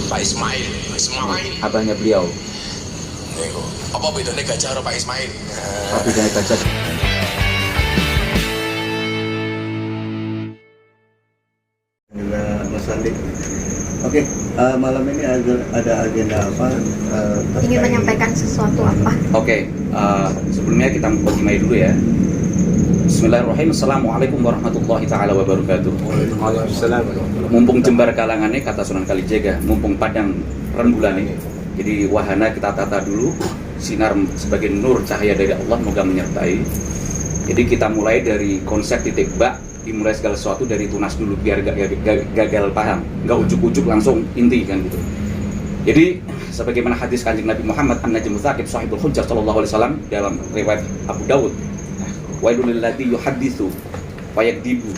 Pak Ismail. Abahnya beliau. Niku. Apa bedanya gajah karo Pak Ismail? Apa bedanya gajah? Mas Andi. Oke, malam ini ada agenda apa? Ingin menyampaikan sesuatu apa? Oke, sebelumnya kita mukadimah dulu ya. Bismillahirrahmanirrahim. Assalamualaikum warahmatullahi taala wabarakatuh. Waalaikumsalam. Mumpung jembar kalangannya kata Sunan Kalijaga, mumpung padang rembulannya. Jadi wahana kita tata dulu, sinar sebagai nur cahaya dari Allah moga menyertai. Jadi kita mulai dari konsep titik bak, dimulai segala sesuatu dari tunas dulu biar gak gagal paham, gak ujuk-ujuk langsung inti kan gitu. Jadi sebagaimana hadis Kanjeng Nabi Muhammad An-Najmul Tsaqib Shahibul Hujjah sallallahu alaihi wasallam dalam riwayat Abu Dawud, wailul lilladzi yuhadditsu wa yakdzibu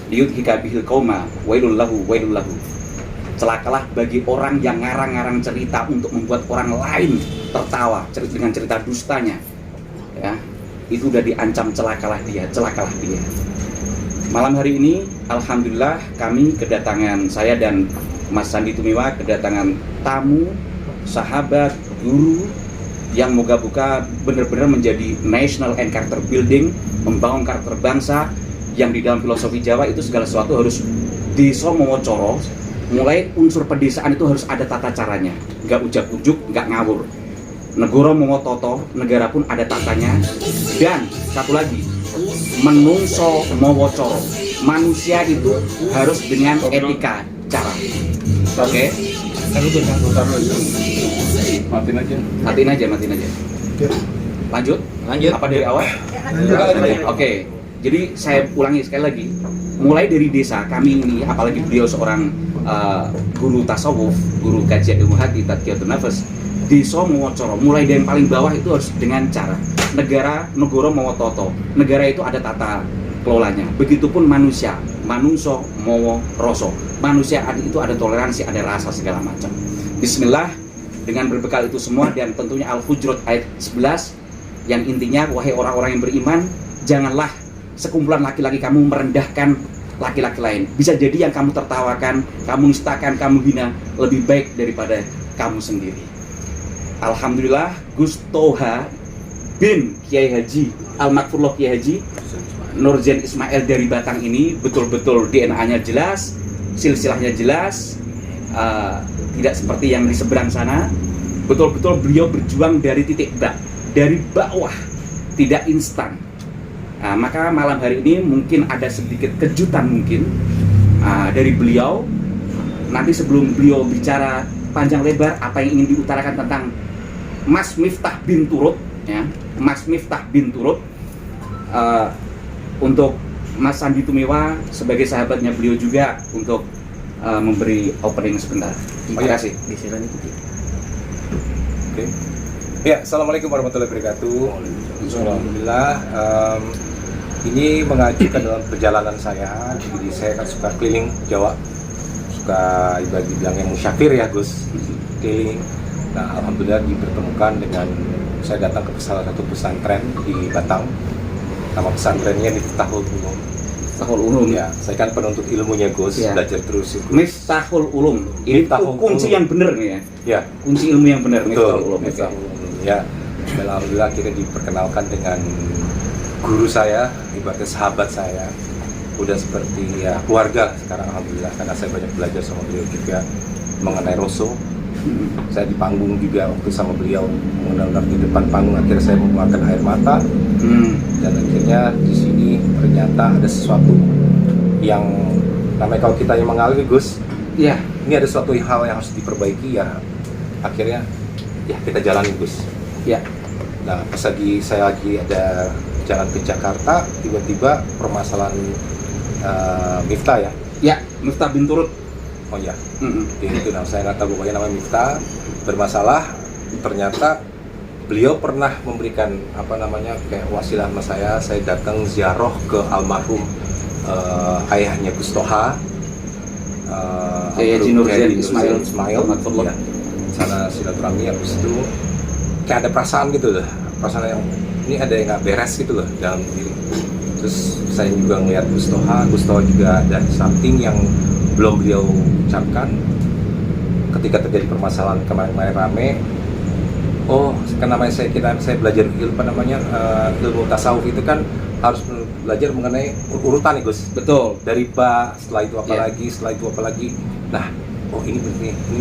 liyudhika bihil qauma wailul lahu. Celakalah bagi orang yang ngarang-ngarang cerita untuk membuat orang lain tertawa dengan cerita dustanya. Ya, itu udah diancam celakalah dia. Malam hari ini alhamdulillah kami kedatangan, saya dan Mas Sandi Tumiwa kedatangan tamu, sahabat, guru yang moga-moga benar-benar menjadi national and character building, membangun karakter bangsa yang di dalam filosofi Jawa itu segala sesuatu harus desa mowocoro. Mulai unsur pedesaan itu harus ada tata caranya, nggak ujak-ujuk, nggak ngawur. Negara mowototo, negara pun ada tatanya. Dan satu lagi, menungso mowocoro, manusia itu harus dengan etika cara. Oke? Matiin aja. Lanjut. Apa dari awal? Oke. Jadi saya ulangi sekali lagi. Mulai dari desa kami ini, apalagi beliau seorang guru tasawuf, guru kajian ilmu hati, tadqiyatun nafas, desa mowocoro, mulai dari yang paling bawah itu harus dengan cara negara mowototo. Negara itu ada tata kelolanya. Begitupun manusia, manungso mowo roso. Manusia itu ada toleransi, ada rasa segala macam. Bismillah, dengan berbekal itu semua dan tentunya Al-Hujurat ayat 11 yang intinya, wahai orang-orang yang beriman, janganlah sekumpulan laki-laki kamu merendahkan laki-laki lain. Bisa jadi yang kamu tertawakan, kamu nistakan, kamu hina lebih baik daripada kamu sendiri. Alhamdulillah, Gus Toha bin Kiai Haji Al-Makfurullah Kiai Haji Nurzain Ismail dari Batang ini betul-betul DNA-nya jelas, silsilahnya jelas, tidak seperti yang di seberang sana. Betul-betul beliau berjuang dari titik bak, dari bawah, tidak instan. Maka malam hari ini mungkin ada sedikit kejutan mungkin dari beliau. Nanti sebelum beliau bicara panjang lebar apa yang ingin diutarakan tentang Mas Miftah bin Turut, ya, Mas Miftah bin Turut, untuk Mas Sandi Tumiwa sebagai sahabatnya beliau juga untuk memberi opening sebentar. Terima kasih. Oke. Ya, assalamualaikum warahmatullahi wabarakatuh. Alhamdulillah. Ini mengajukan dalam perjalanan saya. Jadi saya kan suka keliling Jawa, suka ibadah bilangnya musyafir ya Gus, keliling. Nah, alhamdulillah dipertemukan dengan saya datang ke salah satu pesantren di Batang. Nama pesantrennya Miftahul Ulum. Miftahul Ulum. Ya, saya kan penuntut ilmunya Gus, ya. Belajar terus. Miftahul Ulum. Ini kunci yang benar nih ya. Ya. Kunci ilmu yang benar. Betul. Miftahul Ulum. Ya. Dan alhamdulillah akhirnya diperkenalkan dengan guru saya, ibaratnya sahabat saya, udah seperti ya keluarga sekarang alhamdulillah, karena saya banyak belajar sama beliau juga mengenai Rosso. Saya di panggung juga waktu sama beliau, mengenal di depan panggung akhirnya saya mengeluarkan air mata. Dan akhirnya di sini ternyata ada sesuatu yang namanya kalau kita yang mengalami Gus, ya, ini ada suatu hal yang harus diperbaiki ya. Akhirnya ya kita jalani Gus. Ya. Nah, pas saya lagi ada jalan ke Jakarta, tiba-tiba permasalahan Miftah ya? Ya, Miftah bin Turut. Oh ya, itu nama saya nggak tahu pokoknya namanya Miftah bermasalah. Ternyata beliau pernah memberikan apa namanya kayak wasilah sama saya datang ziarah ke almarhum ayahnya Gus Toha, Haji Nurzain Ismail. Ya. Sana silaturahmi habis itu kayak ada perasaan gitu loh, perasaan yang ini ada yang nggak beres gitu loh dalam diri. Terus saya juga ngeliat Gus Toha juga ada something yang belum beliau ucapkan. ketika terjadi permasalahan kemarin-kemarin rame, oh kenapa saya belajar ilmu tasawuf itu kan harus belajar mengenai urutan nih Gus. Betul. Dari ba, setelah itu apa Iya. lagi, setelah itu apa lagi. Nah, oh ini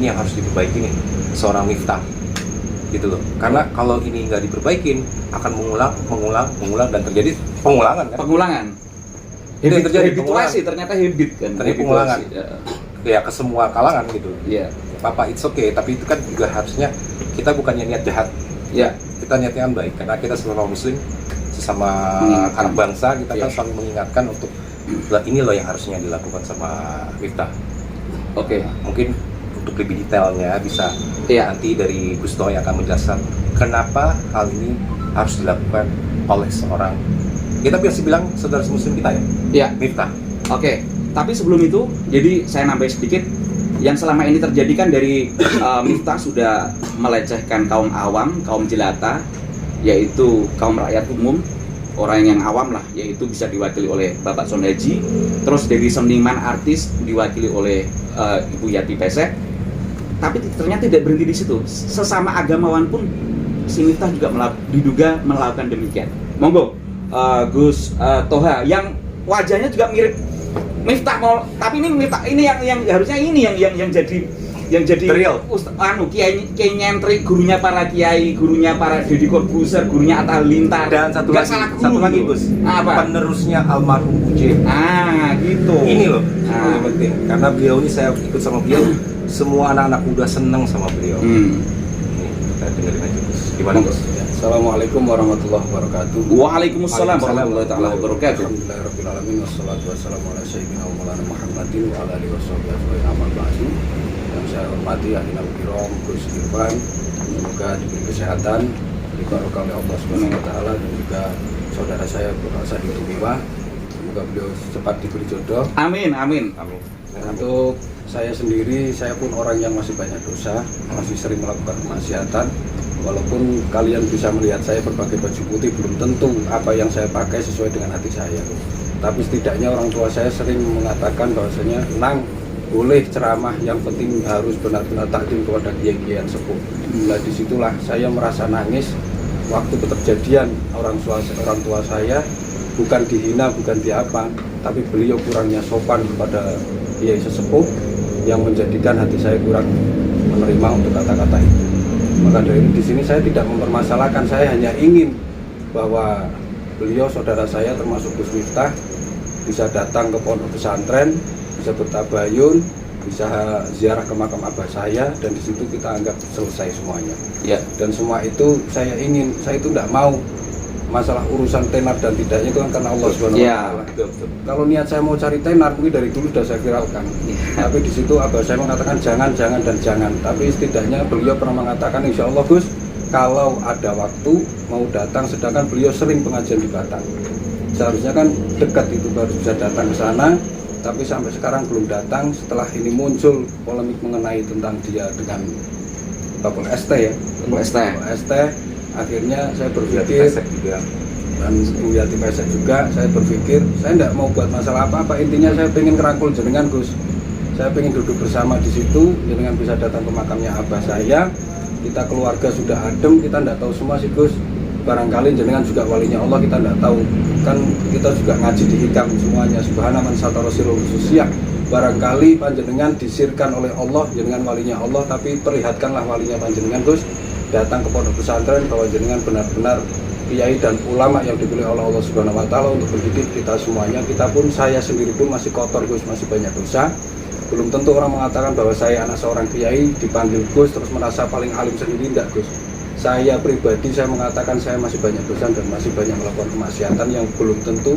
yang harus diperbaiki nih seorang Miftah, gitu loh. Karena kalau ini nggak diperbaikin akan mengulang dan terjadi pengulangan kan. Pengulangan. Itu yang terjadi, Habituasi, ternyata habit kan. Terjadi pengulangan. Habituasi, Ya ke semua kalangan gitu. Iya. Papa it's okay, tapi itu kan juga harusnya kita bukannya niat jahat, Iya. kita niatnya kan baik karena kita sesama muslim, sesama Mengingatkan. anak bangsa, kita kan Iya. selalu mengingatkan untuk "Lah, ini loh yang harusnya dilakukan sama Miftah." Oke. Mungkin untuk lebih detailnya bisa Iya. nanti dari Gusto yang akan menjelaskan kenapa hal ini harus dilakukan oleh seorang, kita biasa bilang saudara muslim kita ya, Iya. Miftah. Oke. Tapi sebelum itu, jadi saya nambahin sedikit. Yang selama ini terjadi kan dari Miftah sudah melecehkan kaum awam, kaum jelata, yaitu kaum rakyat umum, orang yang awam lah, yaitu bisa diwakili oleh Bapak Sondaji. Terus dari seniman artis diwakili oleh Ibu Yati Pesek. Tapi ternyata tidak berhenti di situ. Sesama agamawan pun si Miftah juga diduga melakukan demikian. Monggo, Gus Toha, yang wajahnya juga mirip Miftah, tapi ini Miftah ini yang harusnya ini yang jadi Real. kiai nyentrik, gurunya para kiai, gurunya para Deddy Corbuzier, gurunya Atta Halilintar. Dan satu Nggak lagi, salah guru satu lagi gitu. Gus, Apa? penerusnya almarhum Uje. Gitu. Ini loh Ah. yang penting, karena beliau ini saya ikut sama beliau, semua anak-anak muda senang sama beliau. Ini kita dengerin aja Gus. Gimana Gus? Assalamualaikum warahmatullahi wabarakatuh. Waalaikumsalam warahmatullahi taala wabarakatuh. Alhamdulillahirabbil alamin wassalatu wassalamu ala sayyidina wa maulana Muhammadin wa ala alihi washabihi ajmain amma ba'du. Yang saya hormati Ahlul Kiram Gus Irfan, semoga diberi kesehatan, diberkahi oleh Allah Subhanahu wa taala, dan juga saudara saya Bapak Sadi Tumiwa, semoga beliau cepat diberi jodoh. Amin, amin. Amin. Untuk saya sendiri, saya pun orang yang masih banyak dosa, masih sering melakukan kemaksiatan. Walaupun kalian bisa melihat saya berpakai baju putih, belum tentu apa yang saya pakai sesuai dengan hati saya. Tapi setidaknya orang tua saya sering mengatakan bahwasanya, Nang, boleh ceramah, yang penting harus benar-benar takdim kepada kiai-kiai yang sepuh. Nah, disitulah saya merasa nangis waktu kejadian orang tua saya, bukan dihina, bukan diapa, tapi beliau kurangnya sopan kepada kiai sesepuh yang menjadikan hati saya kurang menerima untuk kata-kata itu. Maka dari di sini saya tidak mempermasalahkan, saya hanya ingin bahwa beliau saudara saya termasuk Gus Miftah bisa datang ke pondok pesantren, bisa bertabayun, bisa ziarah ke makam abah saya, dan di situ kita anggap selesai semuanya. Ya. Dan semua itu saya ingin, saya itu tidak mau masalah urusan tenar dan tidaknya itu kan karena Allah Subhanahu wa Ya. taala. Kalau niat saya mau cari tenar, mungkin dari dulu sudah saya viralkan. Tapi di situ abah saya mengatakan jangan dan jangan. Tapi setidaknya beliau pernah mengatakan, insya Allah Gus, kalau ada waktu mau datang, sedangkan beliau sering pengajian di Batam. Seharusnya kan dekat itu baru bisa datang ke sana, tapi sampai sekarang belum datang. Setelah ini muncul polemik mengenai tentang dia dengan Bapak ST ya, Bapak ST. Bapak ST, akhirnya saya Yati berpikir, Pesek juga. dan Bu Yati Pesek juga, saya berpikir saya tidak mau buat masalah apa-apa, intinya saya pengen kerangkul jenengan Gus, saya pengen duduk bersama di situ, jenengan bisa datang ke makamnya abah saya, kita keluarga sudah adem, kita tidak tahu semua sih Gus, barangkali jenengan juga walinya Allah, kita tidak tahu, kan kita juga ngaji di hikam semuanya, subhana man satara sirrul khususiyah, barangkali panjenengan disirkan oleh Allah, jenengan walinya Allah, tapi perlihatkanlah walinya panjenengan Gus, datang ke pondok pesantren bahwa jenengan benar-benar kiai dan ulama yang dipilih oleh Allah Subhanahu wa taala untuk mendidik kita semuanya. Kita pun, saya sendiri pun masih kotor Gus, masih banyak dosa. Belum tentu orang mengatakan bahwa saya anak seorang kiai dipanggil Gus terus merasa paling alim sendiri, enggak Gus. Saya pribadi saya mengatakan saya masih banyak dosa dan masih banyak melakukan kemaksiatan yang belum tentu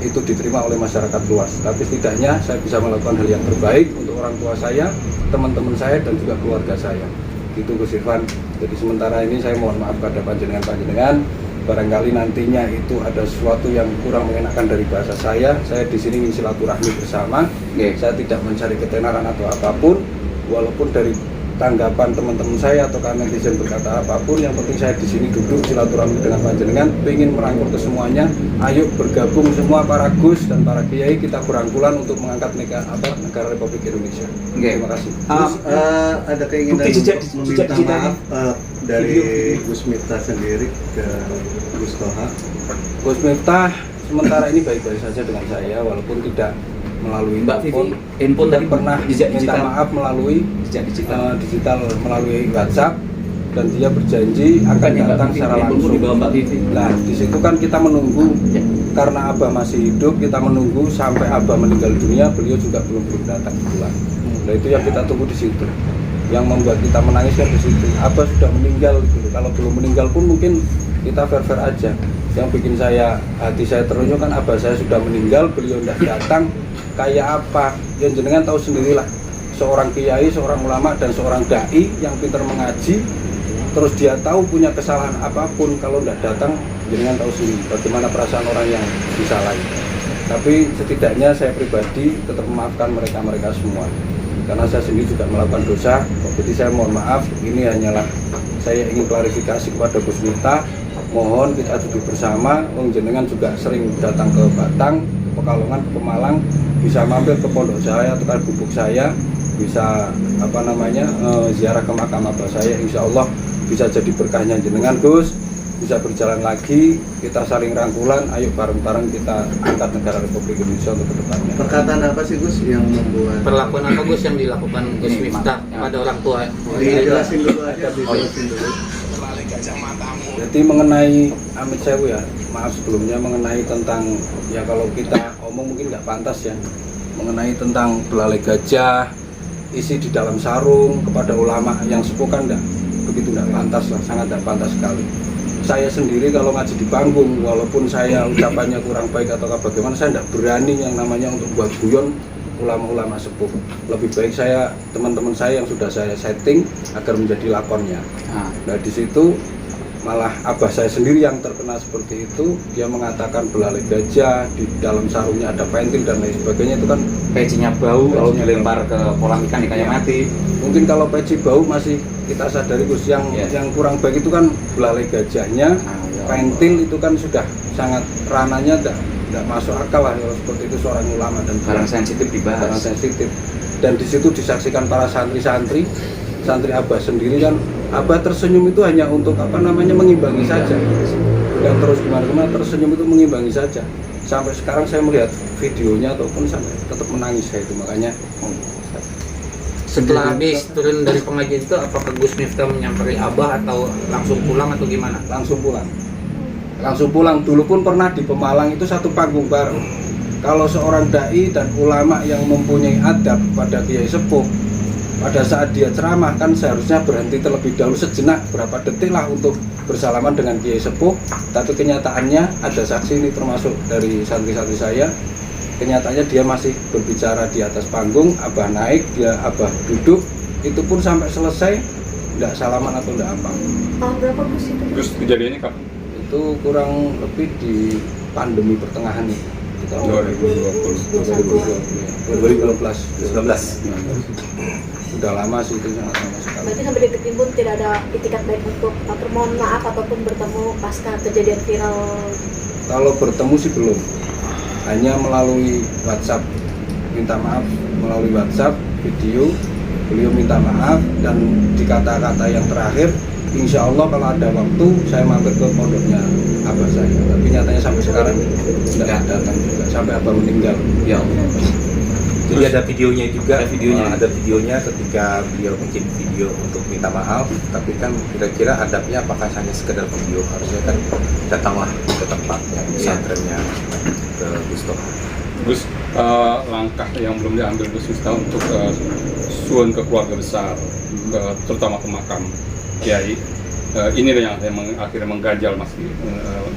itu diterima oleh masyarakat luas. Tapi setidaknya saya bisa melakukan hal yang terbaik untuk orang tua saya, teman-teman saya, dan juga keluarga saya. Gitu Gus Irfan. Jadi sementara ini saya mohon maaf pada panjenengan. Barangkali nantinya itu ada sesuatu yang kurang mengenakan dari bahasa saya di sini ingin silaturahmi bersama. Oke. Saya tidak mencari ketenaran atau apapun, walaupun dari tanggapan teman-teman saya atau karena netizen berkata apapun, yang penting saya di sini duduk silaturahmi dengan panjenengan, ingin merangkul ke semuanya. Ayo bergabung semua para Gus dan para Kiai, kita berangkulan untuk mengangkat negara Republik Indonesia. Terima kasih. Terus ada keinginan bukti jejak untuk meminta digitalnya. maaf dari Gus Miftah sendiri ke Gus Toha. Gus Miftah sementara ini baik-baik saja dengan saya, walaupun tidak melalui Mbak Vivi, telepon. handphone tadi Pernah jejak minta digital, maaf melalui jejak digital. digital melalui WhatsApp, dan dia berjanji akan Bukan ya, Mbak datang Vivi, secara handphone langsung. di bawah Mbak Vivi. Nah, di situ kan kita menunggu, Ya. karena Abah masih hidup, kita menunggu sampai Abah meninggal dunia, beliau juga belum datang pulang. Nah, itu yang kita tunggu di situ. Yang membuat kita menangis kan di situ. Abah sudah meninggal gitu. Kalau belum meninggal pun mungkin kita fair-fair aja. Yang bikin hati saya terenyuh kan Abah saya sudah meninggal, beliau tidak datang. Kayak apa? Yang jenengan tahu sendirilah. Seorang kiai, seorang ulama, dan seorang dai yang pintar mengaji, terus dia tahu punya kesalahan apapun, kalau tidak datang, jenengan tahu sendiri bagaimana perasaan orang yang disalahi. Tapi setidaknya saya pribadi tetap memaafkan mereka semua, karena saya sendiri juga melakukan dosa. Jadi saya mohon maaf, ini hanyalah saya ingin klarifikasi kepada Gus Miftah. Mohon kita duduk bersama. Jenengan juga sering datang ke Batang, ke Pekalongan, ke Pemalang, bisa mampir ke pondok saya atau ke gubuk saya, bisa ziarah ke makam abah saya. Insya Allah bisa jadi berkahnya jenengan Gus, bisa berjalan lagi, kita saling rangkulan, ayo bareng-bareng kita angkat negara Republik Indonesia untuk kedepannya. Perkataan apa sih Gus yang membuat? Perlakuan apa Gus yang dilakukan Gus Miftah pada orang tua? Dijelasin dulu aja, dijelasin dulu. Jadi mengenai Amit Sewu ya, maaf sebelumnya, mengenai tentang, ya kalau kita omong mungkin nggak pantas ya, mengenai tentang belalai gajah, isi di dalam sarung kepada ulama yang sepuh kan begitu nggak pantas lah, sangat nggak pantas sekali. Saya sendiri kalau ngaji di panggung, walaupun saya ucapannya kurang baik atau bagaimana, saya nggak berani yang namanya untuk buat guyon ulama-ulama sepuh. Lebih baik saya, teman-teman saya yang sudah saya setting agar menjadi lakonnya. Nah di situ malah abah saya sendiri yang terkena seperti itu. Dia mengatakan belalai gajah, di dalam sarungnya ada pentil dan lain sebagainya. Itu kan Pecinya bau, kalau dilempar ke kolam ikan, ikannya mati. mungkin kalau peci bau masih kita sadari Gus, yang kurang baik itu kan belalai gajahnya. Pentil itu kan sudah sangat rananya, tidak masuk akal lah kalau seperti itu seorang ulama, dan Barang sensitif dibahas. barang sensitif. Dan di situ disaksikan para santri abah sendiri kan, abah tersenyum itu hanya untuk mengimbangi saja, dan terus kemana-mana tersenyum itu mengimbangi saja. Sampai sekarang saya melihat videonya ataupun sampai tetap menangis saya itu. Makanya Setelah habis turun dari pengajian itu, apakah Gus Miftah menyamperi Abah atau langsung pulang atau gimana? langsung pulang. Dulu pun pernah di Pemalang itu satu panggung bareng. Kalau seorang dai dan ulama yang mempunyai adab pada kiai sepuh, pada saat dia ceramah kan seharusnya berhenti terlebih dahulu sejenak, berapa detik lah untuk bersalaman dengan kiai sepuh. Tapi kenyataannya ada saksi ini termasuk dari santri-santri saya, kenyataannya dia masih berbicara di atas panggung. Abah naik, abah duduk, itu pun sampai selesai tidak salaman atau tidak apa. Tahun berapa Gus itu? Terus kejadiannya kapan? Itu kurang lebih di pandemi pertengahan nih, di tahun 2019. Sudah lama sih, itu sangat lama sekali. Berarti sampai detik ini pun tidak ada itikat baik untuk mohon maaf ataupun bertemu pasca kejadian viral. Kalau bertemu sih belum, hanya melalui WhatsApp, minta maaf melalui WhatsApp, video, beliau minta maaf, dan di kata-kata yang terakhir, insya Allah kalau ada waktu saya mampir ke pondoknya abah saya. Tapi nyatanya sampai sekarang tidak datang juga, sampai abah meninggal. Ya Allah. Jadi ada videonya juga, Ada videonya ketika beliau bikin video untuk minta maaf. Tapi kan kira-kira adabnya apakah hanya sekedar video? Harusnya kan datanglah ke tempatnya, pesantrennya, ke Gus Toha. Gus, langkah yang belum diambil Gus Miftah untuk suun ke keluarga besar, terutama ke makam Kiai, ini yang akhirnya mengganjal Mas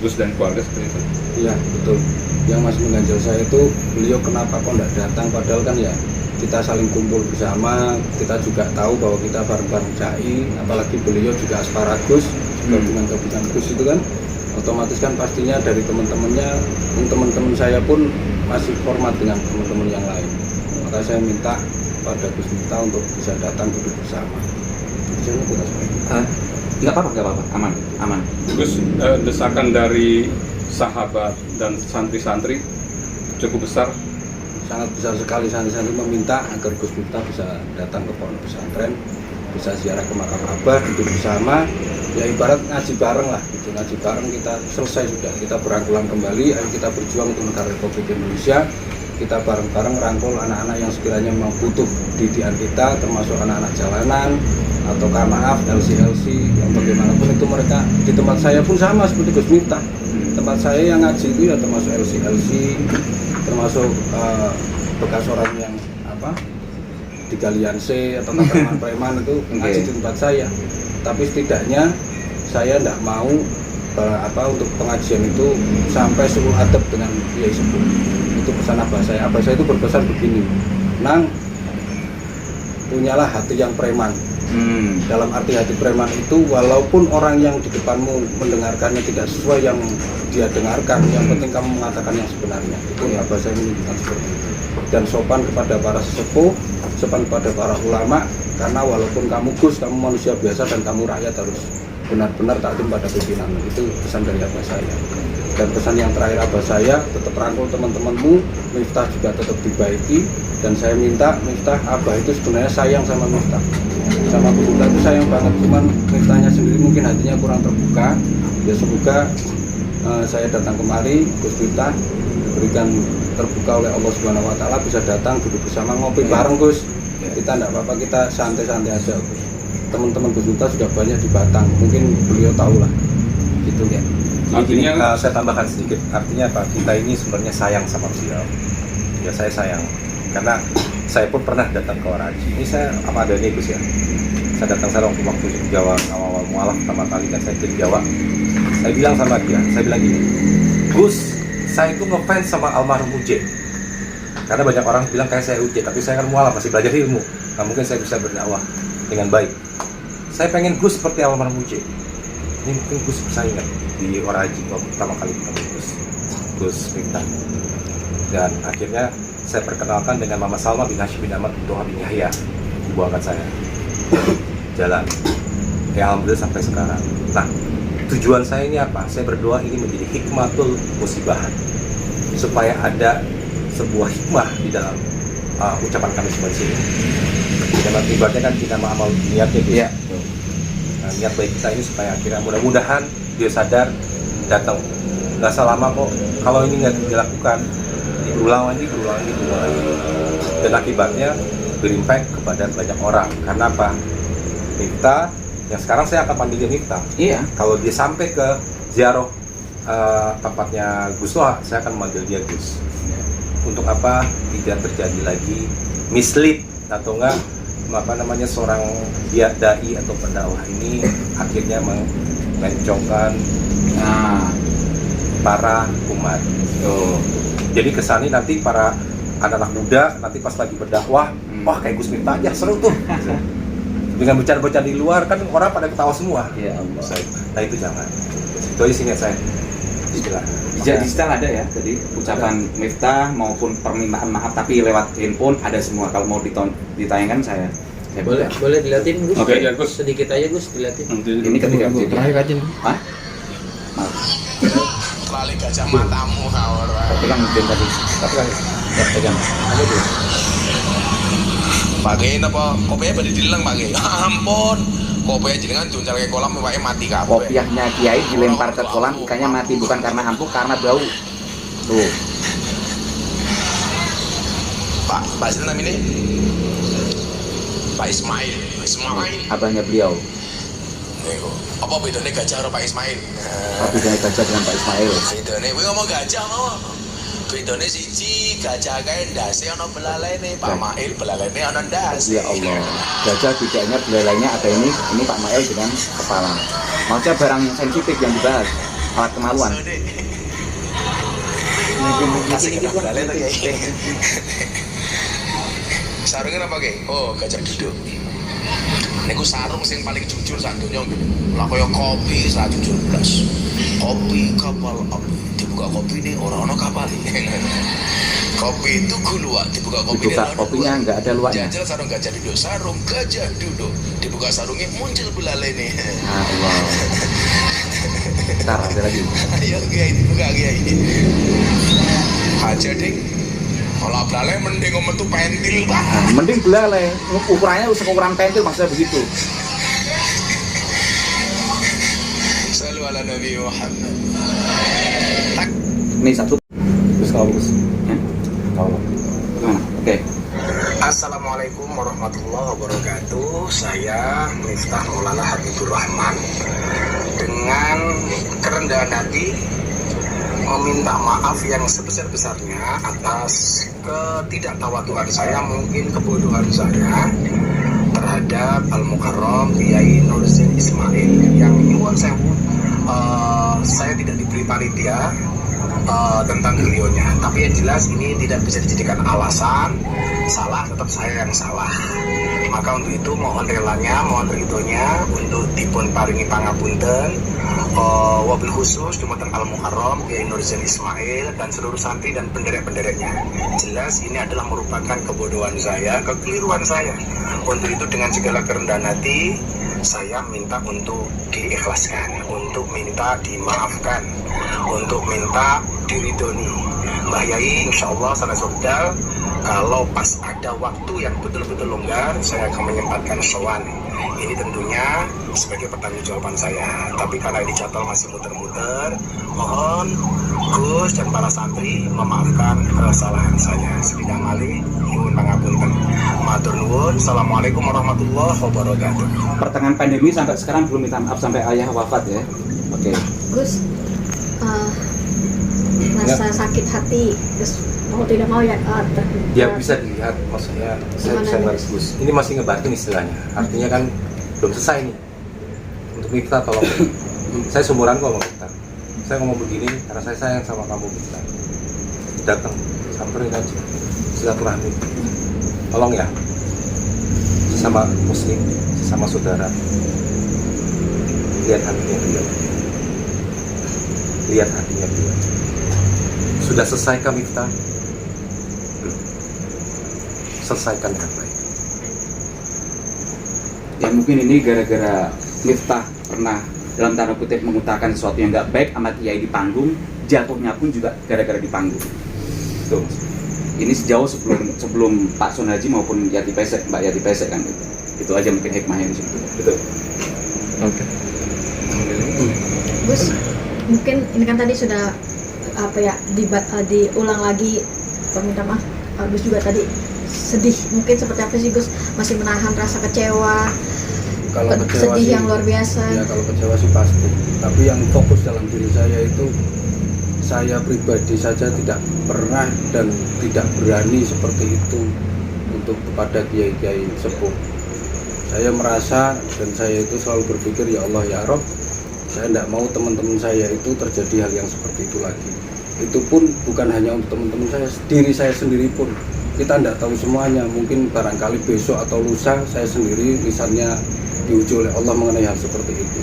Gus dan keluarga seperti itu. Iya betul. Yang masih mengganjal saya itu, beliau kenapa kok tidak datang, padahal kan ya kita saling kumpul bersama, kita juga tahu bahwa kita bareng-bareng dai, apalagi beliau juga asparagus, gabungan Gus itu kan, otomatis kan pastinya dari teman-temannya, teman-teman saya pun masih hormat dengan teman-teman yang lain. Maka saya minta pada Gus Miftah untuk bisa datang duduk bersama. Kerjanya tugas mereka. Nggak apa-apa, aman. Gus, desakan dari sahabat dan santri-santri cukup besar. Sangat besar sekali, santri-santri meminta agar Gus Miftah bisa datang ke pondok pesantren, bisa ziarah ke makam Abah, duduk bersama, ya ibarat ngaji bareng lah, gitu. Ngaji bareng kita selesai sudah, kita berangkulan kembali, ayo kita berjuang untuk negara Republik Indonesia, kita bareng-bareng rangkul anak-anak yang sekiranya memang butuh didikan kita, termasuk anak-anak jalanan, atau maaf LC yang bagaimanapun itu mereka. Di tempat saya pun sama seperti Gus Miftah, tempat saya yang ngaji itu ya termasuk LC, termasuk bekas orang yang di Galian C atau preman itu ngaji di tempat saya. Tapi setidaknya saya tidak mau untuk pengajian itu sampai suul adab dengan kiai sepuh. Itu pesan abah saya. Abah saya itu berpesan begini, Nang, punyalah hati yang preman. Dalam arti hati preman itu, walaupun orang yang di depanmu mendengarkannya tidak sesuai yang dia dengarkan, yang penting kamu mengatakan yang sebenarnya. Itu abah saya menunjukkan seperti itu. Dan sopan kepada para sesepuh, sopan kepada para ulama, karena walaupun kamu Gus, kamu manusia biasa dan kamu rakyat harus benar-benar taat pada pimpinan. Itu pesan dari abah saya. Dan pesan yang terakhir abah saya, tetap rangkul teman-temanmu, Miftah juga tetap dibaiki. Dan saya minta Miftah, abah itu sebenarnya sayang sama Miftah, sama Gus Miftah itu sayang banget, cuman Miftahnya sendiri mungkin hatinya kurang terbuka. Ya semoga saya datang kemari, Gus Miftah diberikan terbuka oleh Allah Subhanahu Wa Taala, bisa datang duduk bersama ngopi bareng Gus. Kita tidak apa-apa, kita santai-santai aja Gus. Teman-teman Gus Miftah sudah banyak di Batang, mungkin beliau tahu lah, gitu ya. Artinya saya tambahkan sedikit, artinya apa? Kita ini sebenarnya sayang sama beliau. Ya saya sayang, karena saya pun pernah datang ke Waraji. Ini saya sama adanya Gus ya. Saya datang waktu di Jawa awal mualaf pertama kali dan saya ke Jawa. Saya bilang sama dia, saya bilang gini, Gus, saya itu ngefans sama almarhum Uje. Karena banyak orang bilang kayak saya Uje, tapi saya kan mualaf, masih belajar ilmu. Nah, mungkin saya bisa berdakwah dengan baik. Saya pengen Gus seperti almarhum Uje. Ini mungkin Gus bersaingan di Waraji waktu pertama kali ketemu Gus Miftah. Dan akhirnya saya perkenalkan dengan Mama Salma bin Hashim bin Ahmad bin Toha bin Yahya, ibu angkat saya. Jalan. Ya alhamdulillah sampai sekarang. Nah, tujuan saya ini apa? Saya berdoa ini menjadi hikmatul musibahan, supaya ada sebuah hikmah di dalam ucapan kami semua di sini. Dalam ibaratnya kan kita amal niatnya gitu. Iya. Nah, niat baik kita ini supaya akhirnya mudah-mudahan dia sadar, datang. Nggak selama kok. Kalau ini nggak dilakukan, diulang lagi. Dan akibatnya berimpact kepada banyak orang. Karena apa? Miftah, yang sekarang saya akan panggil dia Miftah. Iya. Kalau dia sampai ke ziarah tempatnya Gus Toha, saya akan memanggil dia Gus. Untuk apa? Tidak terjadi lagi mislead atau enggak seorang dia dai atau pendakwah ini akhirnya mencongkan para umat. Jadi kesannya nanti para anak-anak muda nanti pas lagi berdakwah, wah kayak Gus Miftah aja seru tuh. Dengan bercanda-bercanda di luar kan orang pada ketawa semua. Ya Allah. Nah itu jangan. Itu aja singkat saya. Istilah. Digital ada ya, jadi ucapan Miftah maupun permintaan maaf tapi lewat handphone ada semua. Kalau mau ditayangkan saya Boleh dilihatin Gus. Oke, ya, Gus. Sedikit aja Gus dilihatin. ini ketika Terakhir aja. Hah? Lali gajah matamu kawar. Pegang mungkin tadi. Tapi kan ya pegang. Ada tuh. Pakai apa? Kopinya pada dileng pakai. Ampun. Kopinya jenengan juncal ke kolam pakai mati kabeh. Kopiahnya Kiai dilempar ke kolam ikannya mati, bukan karena ampuh, karena bau. Tuh. Pak sinten namanya? Pak Ismail. Abahnya beliau. Nego. Apa bedanya gajah karo Pak Ismail? Bedanya gajah dengan Pak Ismail. Bedanya, kowe ngomong gajah mau. Bedanya siji, gajah kae ndase ana belalene, Pak Mail belalene ana ndase. Ya Allah. Gajah bedanya belalainya ada ini Pak Mail dengan kepala. Maksudnya barang yang sensitif yang dibahas. Alat kemaluan. Kasih kita belalene tuh ya. Sarungnya apa kayak? Oh, gajah duduk. Niku sarung sing paling jujur sak donya ngene. Lah kaya kopi sak jujur blas. Kopi kapal api dibuka kopi ini orang kapal. Kopi itu guluak, dibuka kopi Dibuka kopinya nggak ada luaknya. Jajal sarung gajah duduk, dibuka sarungnya muncul belalai nih. Allah. Ntar ada lagi. Ayo Kiai dibuka Kiai. Aja ding. Kalau belalai mending metu pentil Pak. Nah, mending belalai, ukurannya ukuran pentil maksudnya begitu. Sallu ala Nabi Muhammad. Ini satu. Terus kalau bagus. Ya. Kalau Gimana? Oke. Assalamualaikum warahmatullahi wabarakatuh. Saya Miftah Maulana Habibur Rahman dengan kerendahan hati meminta maaf yang sebesar-besarnya atas ketidaktawaduan saya, mungkin kebodohan saya terhadap Al-Mukarram Kiai Nurzain Ismail yang nyuwun sewu saya tidak diberi panitia tentang beliaunya, tapi yang jelas ini tidak bisa dijadikan alasan. Salah tetap saya yang salah. Maka untuk itu mohon relanya, mohon ridhonya untuk dipun paringi pangapunten. Wabil khusus Jumatan Al-Mukarram Kiai Nurzain Ismail dan seluruh santri dan penderek-pendereknya. Jelas ini adalah merupakan kebodohan saya, kekeliruan saya. Untuk itu dengan segala kerendahan hati saya minta untuk diikhlaskan, untuk minta dimaafkan, untuk minta diridhoni. Mbah Yai insya Allah sana sordal, kalau pas ada waktu yang betul-betul longgar saya akan menyempatkan sowan. Ini tentunya sebagai pertanggungjawaban saya, tapi karena ini jadwal masih muter-muter, mohon Gus dan para santri memaafkan kesalahan saya. Sebidang malih nyuwun pangapunten. Matur nuwun. Assalamualaikum warahmatullahi wabarakatuh. Pertengahan pandemi sampai sekarang belum minta maaf sampai ayah wafat ya. Oke. Gus, masa sakit hati, Gus mau tidak mau ya Ya bisa dilihat, maksudnya saya bisa Gimana, Gus. Ini masih ngebatin istilahnya. Artinya kan belum selesai nih. Untuk Miftah tolong. Saya seumuran kok sama Miftah. Saya ngomong begini karena saya sayang sama kamu Miftah. Datang, samperin aja. Silaturahmi. Tolong ya. Sesama muslim, sesama saudara. Lihat hatinya beliau. Lihat hatinya beliau. Sudah selesai kah Miftah? Belum. Selesaikan dengan baik. Ya mungkin ini gara-gara Miftah pernah dalam tanda kutip mengutarakan sesuatu yang nggak baik sama Kiai di panggung, jatuhnya pun juga gara-gara di panggung. Tuh. Ini sejauh sebelum Pak Sonaji maupun Yati Pesek, Mbak Yati Pesek kan itu aja mungkin hikmahnya di situ. Betul. Oke. Gus, mungkin ini kan tadi sudah diulang lagi, minta maaf. Gus juga tadi sedih, mungkin seperti apa sih Gus? Masih menahan rasa kecewa, Kalau kecewa sedih sih, yang luar biasa. Ya kalau kecewa sih pasti. Tapi yang fokus dalam diri saya itu saya pribadi saja tidak pernah dan tidak berani seperti itu untuk kepada kiai-kiai sepuh. Saya merasa dan saya itu selalu berpikir, ya Allah ya Rob, saya tidak mau teman-teman saya itu terjadi hal yang seperti itu lagi. Itu pun bukan hanya untuk teman-teman saya, diri saya sendiri pun kita tidak tahu semuanya. Mungkin barangkali besok atau lusa saya sendiri misalnya diuji oleh Allah mengenai hal seperti itu.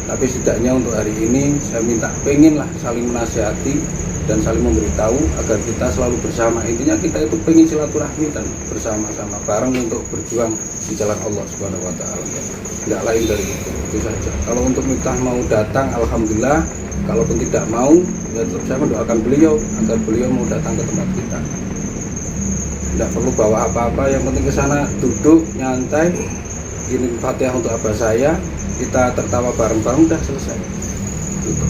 Tapi setidaknya untuk hari ini saya pengenlah saling menasihati dan saling memberitahu agar kita selalu bersama. Intinya kita itu pengen silaturahmi dan bersama-sama bareng untuk berjuang di jalan Allah Subhanahu wa taala. Tidak lain dari itu saja. Kalau untuk Miftah mau datang, alhamdulillah. Kalaupun tidak mau, ya tetap saya mendoakan beliau agar beliau mau datang ke tempat kita. Tidak perlu bawa apa-apa, yang penting ke sana duduk nyantai, kirim Fatihah untuk abah saya, kita tertawa bareng-bareng, udah selesai. Gitu.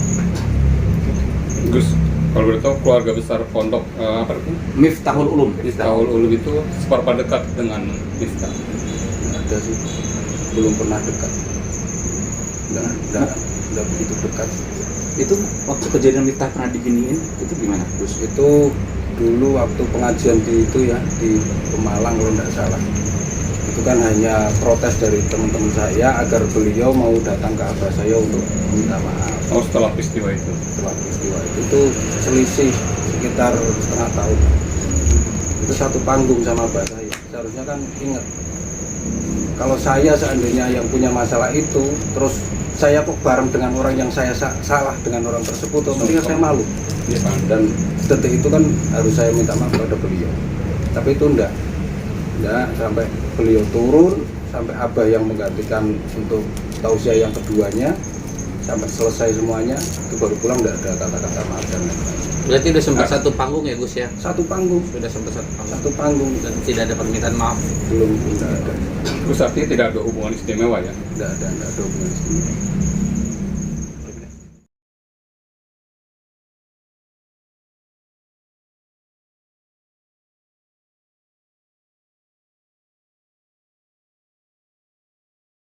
Gus, kalau boleh tahu keluarga besar pondok apa itu? Miftahul Ulum. Miftahul Ulum itu seberapa dekat dengan Miftah? Ada sih, belum pernah dekat. Enggak begitu dekat. Itu waktu kejadian Miftah pernah diginiin, itu gimana Gus? Itu dulu waktu pengajian di itu ya, di Pemalang kalau tidak salah. Itu kan hanya protes dari teman-teman saya agar beliau mau datang ke abah saya untuk minta maaf. Oh, setelah peristiwa itu? Setelah peristiwa itu selisih sekitar setengah tahun. Itu satu panggung sama abah saya. Seharusnya kan ingat, kalau saya seandainya yang punya masalah itu, terus saya kok bareng dengan orang yang saya salah dengan orang tersebut, otomatis saya malu. Dan detik itu kan harus saya minta maaf kepada beliau, tapi itu enggak sampai beliau turun, sampai abah yang menggantikan untuk tausiah yang keduanya, sampai selesai semuanya itu baru pulang, enggak ada kata-kata maaf dan lain-lain. Berarti udah sempat satu panggung ya Gus ya? Satu panggung, Sudah sempat satu panggung dan tidak ada permintaan maaf. belum, enggak ada, Gus artinya tidak ada hubungan istimewa ya. enggak ada hubungan istimewa.